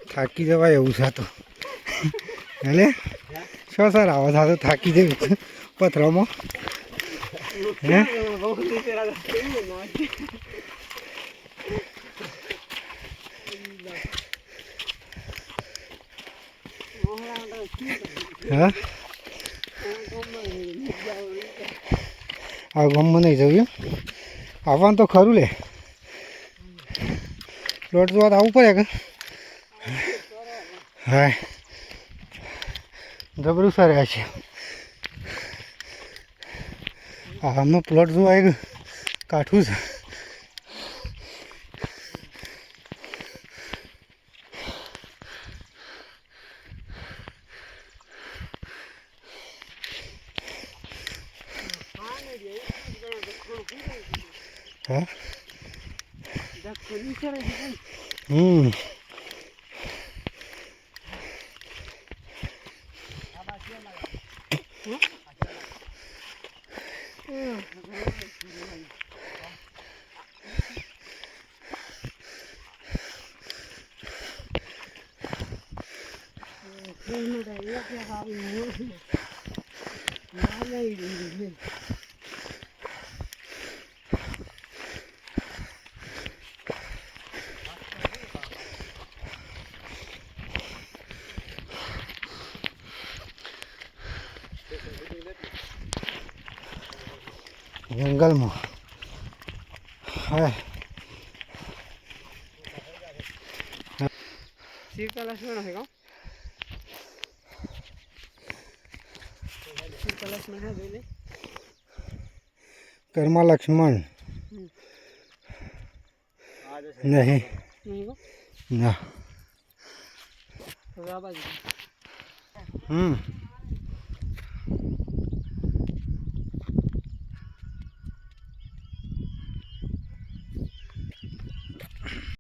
થાકી જવાય એવું છે તો એટલે શું સર આવો થતો થાકી જવું પથરામાં હે હા આ ગામમાં નહીં જવું આવવાનું તો ખરું લે પ્લોટ જોવા તો આવવું પડે કે હા જબરું સર છે આમાં પ્લોટ જોવા એક કાઠું છે હા જંગલમાં હા કર્મા લક્ષ્મણ નહીં ના